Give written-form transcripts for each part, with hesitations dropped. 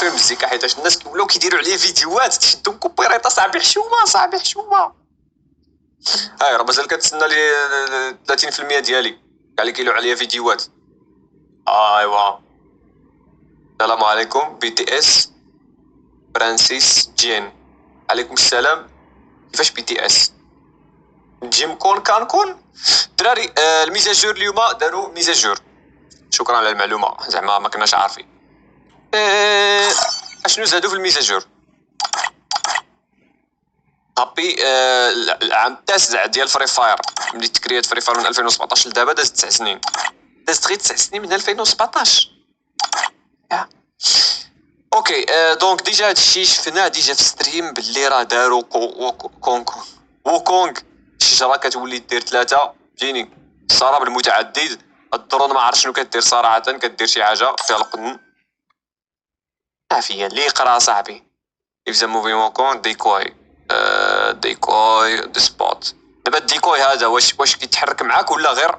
فيلم بالزيكا حيتاش الناس كيولوا كيديروا عليه فيديوهات تشدهم كوبيرايط صاحبي حشومه صاحبي حشومه. هاي راه مازال كتسنى لي 30% ديالي كاع اللي كيلو عليا فيديوهات. ايوا السلام عليكم بي تي اس فرانسيس جين. عليكم السلام. كيفاش بي تي اس جيم كون كانكون دراري؟ الميزاجور اليوم داروا ميزاجور. شكرا على المعلومه زعما ما كناش عارفين. اشنو زادوا في الميزاجور؟ هابي العام التاسع ديال فري فاير. ملي تكريات فري فاير من 2017 لدابا دازت 9 سنين. دازت غير 9 سنين من 2017. اوكي دونك ديجا هادشي شفناه ديجا في ستريم باللي راه داروا ووكونغ الشجره كتولي دير 3 فهمتيني. السراب المتعدد الدرون ما عرفت شنو كدير صراحه، كدير شي حاجه فيها القن عافيه اللي يقرا صاحبي. if the movie ووكونغ ديكوي ديكوي دي سبوت. دابا الديكوي هذا واش كيتحرك معاك ولا غير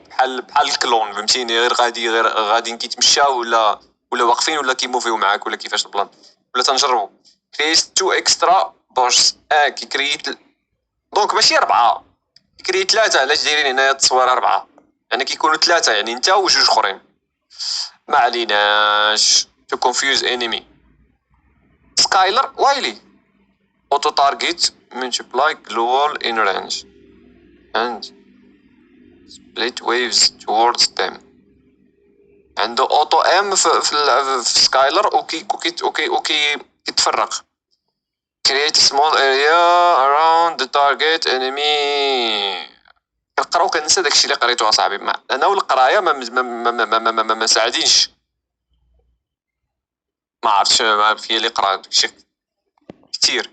بحال الكلون فهمتيني؟ غير غادي كيتمشى ولا واقفين ولا كيموفيو معاك ولا كيفاش البلان؟ ولا تنجربوا كريت 2 اكسترا بوش كيكريت دونك ماشي 4 كيكريت 3. علاش دايرين هنايا التصوير 4؟ يعني كيكونوا 3 يعني انت وجوج اخرين. ما عليناش. to confuse enemy. سكايلر وايلي auto target multiply global in range and split waves towards them. عنده اوتو ام في سكايلر اوكي كيتفرق. create small area around the target enemy. كنقراو كننسى داكشي اللي قريتو اصاحبي. انا والقرايه ما ساعدينش. ما عرفتش هي اللي قرات داكشي كتير.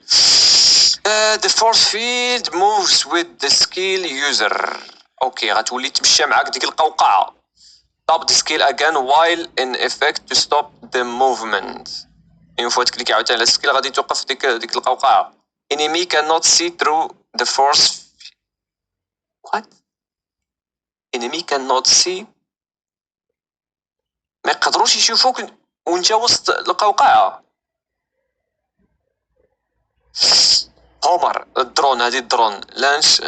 the force field moves with the skill user. اوكي غتولي تمشى معاك ديك القوقعه. stop the skill again while in effect to stop the movement. une fois تكليكي عاوتاني على السكيل غادي توقف ديك القوقعه. enemy cannot see through the force. what enemy cannot see ما يقدروش يشوفوك وانت وسط القوقعه. هومر الدرون هذه الدرون لانش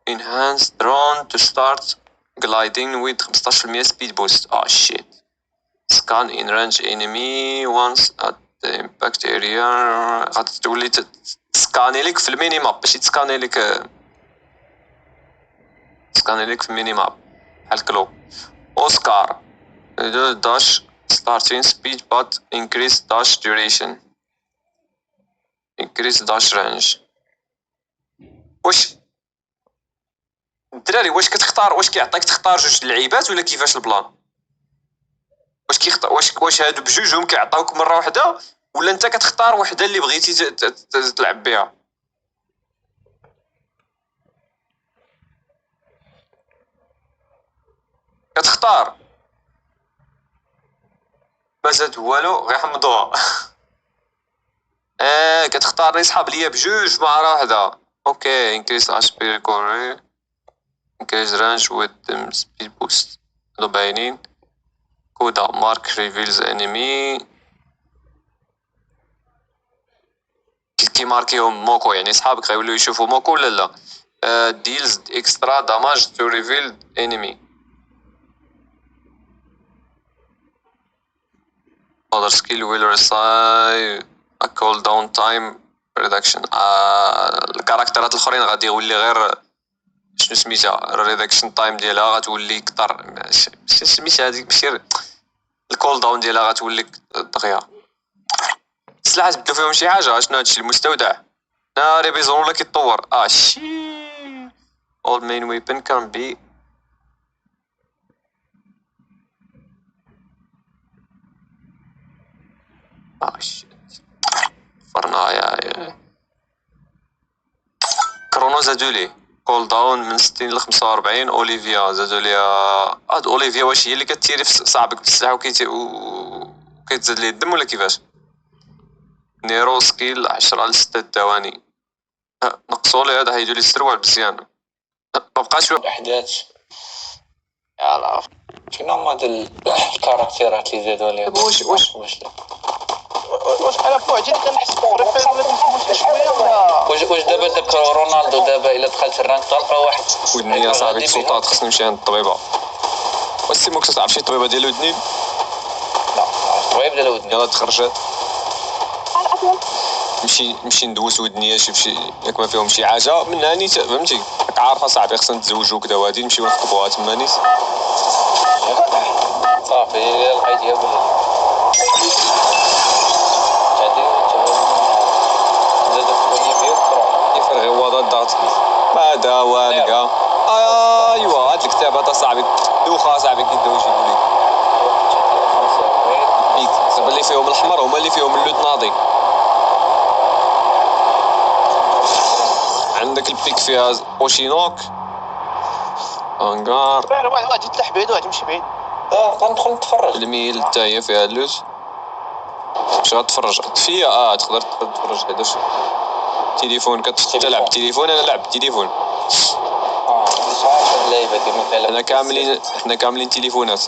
enhance drone to start gliding with 15% speed boost. oh shit. scan in range enemy once at the impact area. غتولي تسكاني لك في الميني ماب باش تسكاني لك في الميني ماب بحال كلو. اوسكار dash starting speed but increase dash duration increase dash range. واش الدراري واش كتختار واش كيعطيك تختار جوج اللعيبات ولا كيفاش البلان؟ واش كيختار واش هادو بجوجهم كيعطاوك مره واحده ولا انت كتختار وحده اللي بغيتي تلعب بها؟ كتختار ما زاد والو غير حمضوها. كتختار لي صحاب ليا بجوج مره واحده. اوكي increase HP recovery increase range with them speed boost. هادو باينين. كودا مارك reveals enemy كيماركيهم موكو يعني صحابك غيوليو يشوفوا موكو ولا لا. deals extra damage to reveal enemy. other skill will receive a cooldown time reduction. الكاركترات الاخرين غادي يولي غير شنو سميتها الريدكشن تايم ديالها غتولي كثر. سميتها هذيك ماشي الكول داون ديالها غتولي دغيا. السلاح تبدلو فيهم شي حاجه. شنو هادشي المستودع؟ ناري بيزون ولا كيتطور. شي all main weapon can be shit. فرنايا كرونو زادولي كول داون من 60 ل 45. اوليفيا زادولي اوليفيا واش هي اللي كتيري في صاحبك بالسلاح وكيتزاد ليه الدم ولا كيفاش؟ نيرو سكيل 10 ل 6 ثواني. نقصوا لي هذا حيدوا لي السروال مزيان. ما بقاش الاحداث يلا شنو هما هاد الكاركتيرات اللي زادوا لي؟ واش واش انا بوحدي اللي كنحس بفريقيا ولا كنفهمو شويه ولا واش دابا داك رونالدو دابا الا دخلت الرانك تلقى واحد ودنيا صاحبي السلطات خصني نمشي عند الطبيبه. واش ما كنتش تعرف شي طبيبه ديال ودني؟ لا طبيب ديال ودني يلاه تخرجت نمشي ندوز ودنيا شي ياك ما فيهم شي حاجه منها نيت فهمتي. راك عارفه صاحبي خصنا نتزوجوا كدا وهادي نمشيو نخطبوها تما نيت صافي الا لقيتيها بلاتي كيف الغواضه الضغط هذا والقى. ايوا هاد الكتاب هذا صاحبي دوخه صاحبي كيبداو يجيبوا لك الكتاب اللي فيهم الاحمر هما اللي فيهم اللود ناضي. عندك البيك فيها اوشينوك انكار واحد يتلح بعيد واحد يمشي بعيد. غندخل نتفرج. الميل حتى هي فيها اللود. واش غتفرج فيا؟ تقدر تفرج هذا شي تليفون كتلعب بالتليفون. انا لعب بالتليفون. صافي اللعيبه دي مثلا حنا كاملين تليفونات.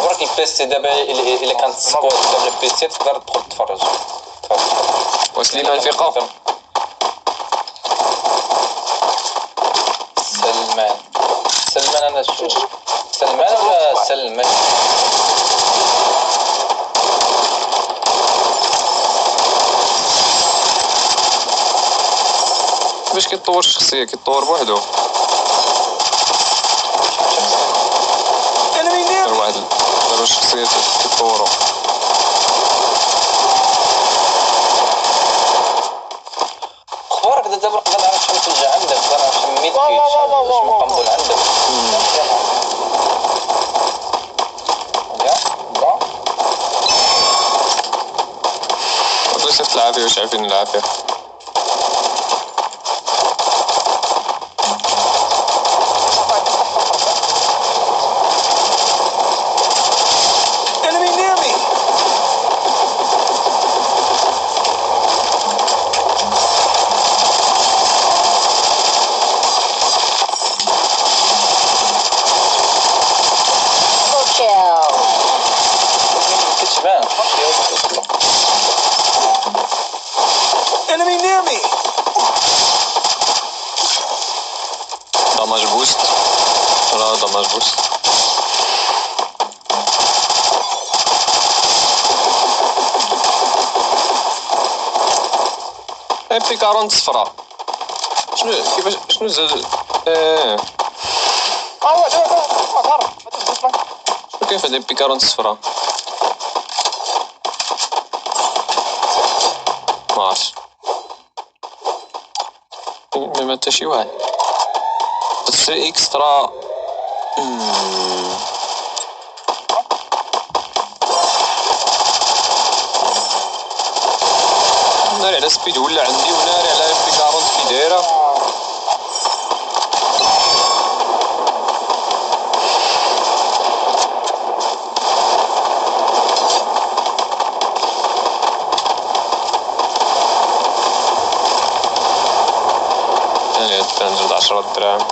عرف البيسي دابا الا كانت سكواد دابا البيسي تقدر تدخل تتفرج. وسليمان فيقا سلمان انا شوف سلمان ولا سلمان باش كيطور الشخصيه كيطور بوحدو. واحد دابا الشخصيات كيطوروا. اخبارك دابا نقدر نعرف شحال تلجا عندك نقدر نعرف شحال ميت كيتش مقبول عندك والله شفت العافيه واش عارفين العافيه. داماج بوست راه داماج بوست. بي 40 صفرا شنو كيفاش شنو زاد شنو كاين في هاد بي 40 صفرا معرفتش ما حتى شي واحد. تشري اكسترا ناري على سبيد ولا عندي وناري على بي 40 كي دايره. تنزل 10 دراهم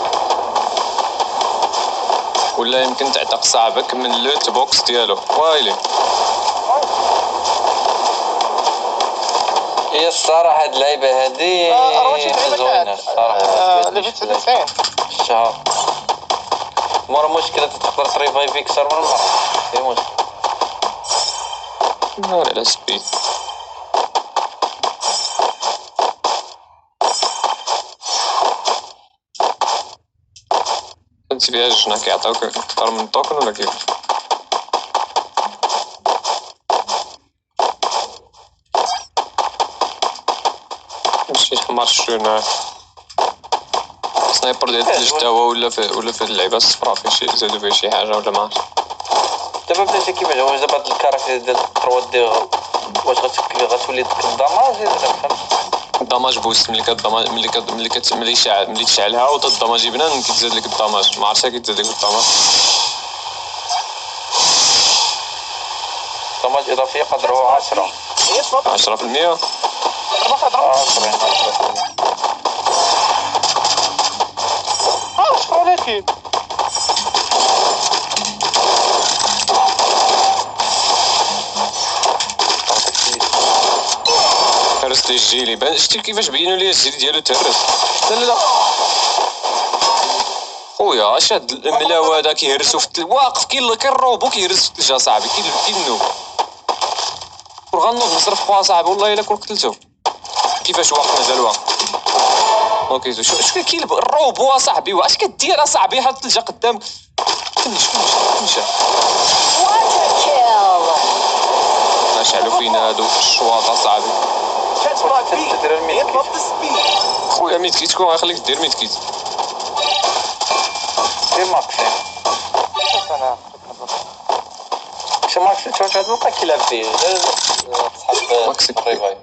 ولا يمكن تعتق صاحبك من اللوت بوكس ديالو. وايلي هي الصراحه هاد اللعيبه هادي زوينه الصراحه. ليفل 90 في الشهر مورا مشكله تقدر تريفايفي اكثر من مره. هي مشكله ناري على سبيد. كنت فيها الجنة كيعطيوك اكثر من توكن ولا كيف؟ ماشي حمار الشونة سنايبر ديال الثلج تا هو ولا في اللعبة الصفرا فيه شي زادو فيه شي حاجة ولا معرفتش. دابا بلاتي كيفاش واش دابا هاد الكاركتير ديال 3 دي واش غتولي ديك الدماج ولا فهمت؟ الدماج بوست ملي تشعلها وتا الدماج يبنان كيتزاد لك الدماج. ما عرفتش كيتزاد لك الدماج. دماج اضافيه قدره 10 10%. شكرا لك شفت الجيلي بان شتي كيفاش بينوا لي الجيلي ديالو تهرس. لا خويا اش هاد الملاو هذا كيهرسو في واقف كاين الروبو كيهرس في الثلجه صاحبي كاين النوب غنوض نصرف خويا صاحبي والله الا كون قتلتو كيفاش واقف مازال واقف. اوكي شو كاين الروبو اصاحبي واش كدير اصاحبي حط الثلجه قدامك فينيش شعلوا فينا هادو الشواط اصاحبي. خويا ميت كيت كون غيخليك دير ميت كيت دير ماكسي شو ماكسي تشوف هاد الوقت كيلعب فيه صحاب الريفاي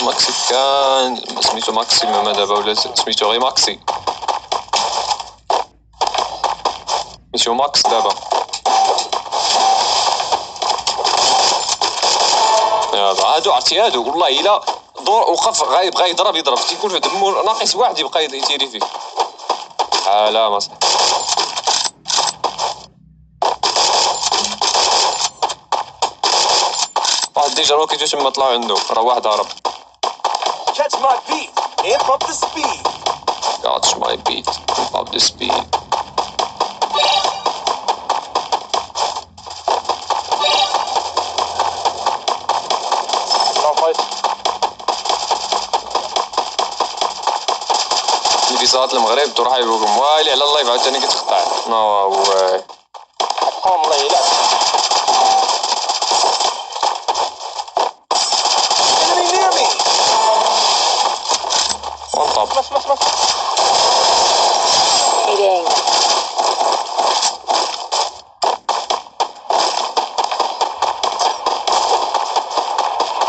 ماكسي كان سميتو ماكسيموم دابا ولا سميتو غير ماكسي سميتو ماكس دابا. هادو عرفتي هادو والله الا دور وقف غيبغى يضرب تيكون في دمو ناقص واحد يبقى يتيري فيه لا ما صح. واحد ديجا روكي جا تما طلعو عنده راه واحد هرب. Catch my beat, amp up the speed. Catch my beat, amp up the speed. في صلاة المغرب تروح يقولكم والي على الله يبعث ثاني كتقطع نو واي قوم الله يلعب. Enemy near me. وان طاب بس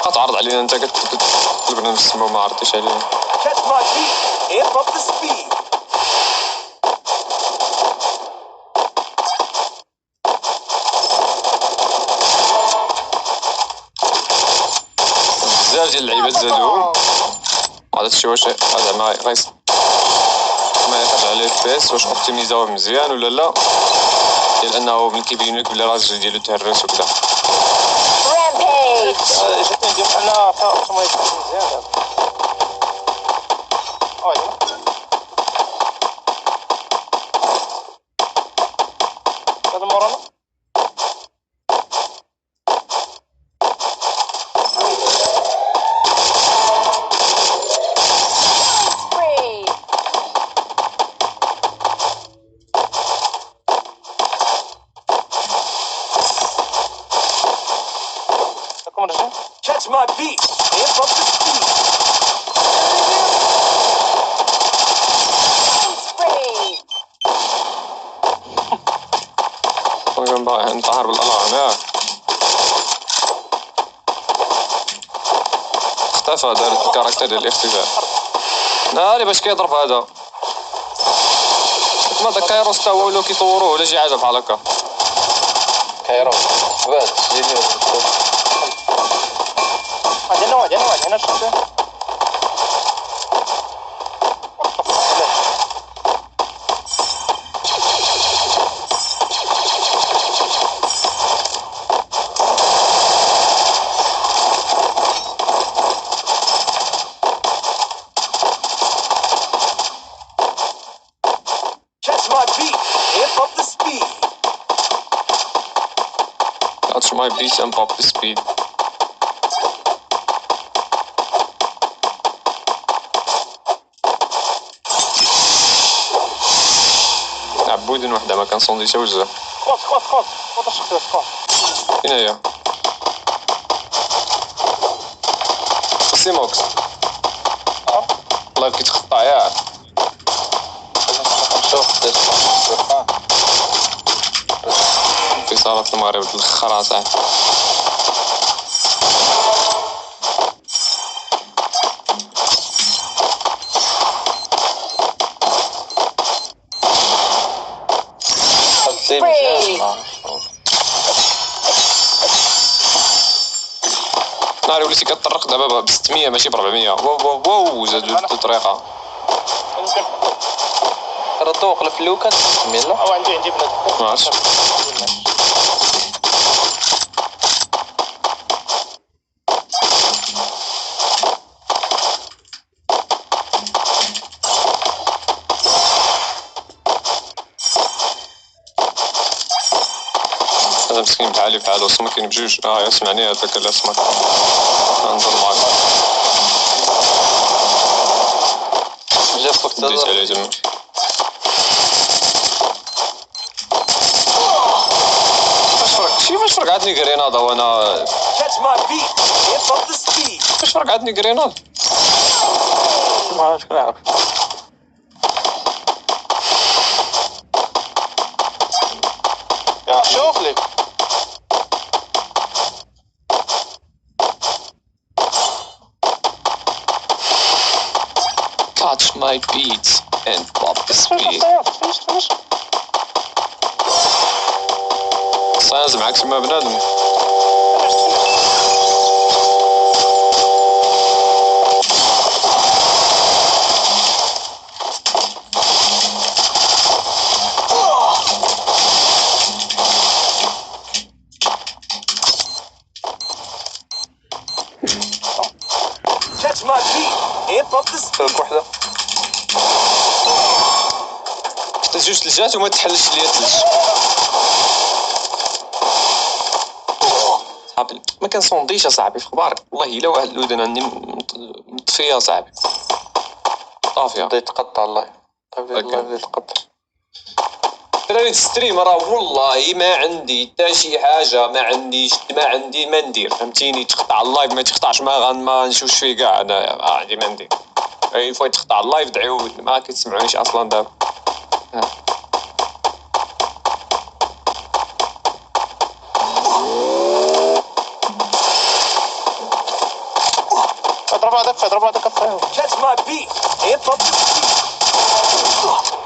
قتعرض علينا انت كتقلبنا في السما وما عرفتيش علينا. Catch my beat, amp up the speed. بزاف ديال اللعيبات زادو هذا الشيء واش هذا ما غيس ما يقاش عليه الفيس واش اوبتيميزاوه مزيان ولا لا ديال انه ملي كيبين لك بلي راه الجو ديالو تهرس وكذا. جاتني ندير بحال فيها اوتوماتيك مزيان هذا مورانا. Catch my beat, amp up the speed. باغي نطهر بالالارم ياك اختفى دار الكاركتر ديال الاختفاء ناري باش كيضرب هذا ما داك كايروس تا هو ولاو كيطوروه ولا شي حاجه بحال هكا. كايروس بات ديالي واحد هنا شفته. Catch my beat, amp up the speed. Catch my beat, amp up the speed. عبودين وحده ما كنصونديش وجهه. خذ الشخصية خذ. فين هي؟ سيموكس. والله بكيت تقطع ياك. نشوف في صالة المغرب الخرا صاحبي. ناري وليتي كطرق دابا ب 600 ماشي ب 400. واو زادوا الطريقة. راه توقف في اللوكان ميلا. عندي بنات. ما عرفتش. هذا مسكين بحالي بحالو السمك بجوج. يسمعني هذاك الاسمك. نهضر معاك. جافك ديت عليه تما. كيفاش فرقعتني كريناضة وانا كيفاش فرقعتني كريناض؟ ما عرفتش نلعب. يا شوفلي Touch my beats and pop the speed. فيش صايز معاك تما بنادم. فك وحده. حتى جوج تلجات وما تحلش ليا الثلج. صاحبي ما كنصونديش اصاحبي في اخبارك والله الا واحد الودن عندي مطفيه اصاحبي طافيه. بدا يتقطع الله. بدا يتقطع. دراري الستريم راه والله ما عندي حتى شي حاجه، ما عندي ما ندير فهمتيني. تقطع اللايف ما تقطعش ما نشوفش فيه كاع. انا عندي ما ندير. اي فوا تقطع اللايف دعيو ما كتسمعونيش اصلا دابا. اضرب هذاك اضرب هذاك Catch my beat and pump the speed.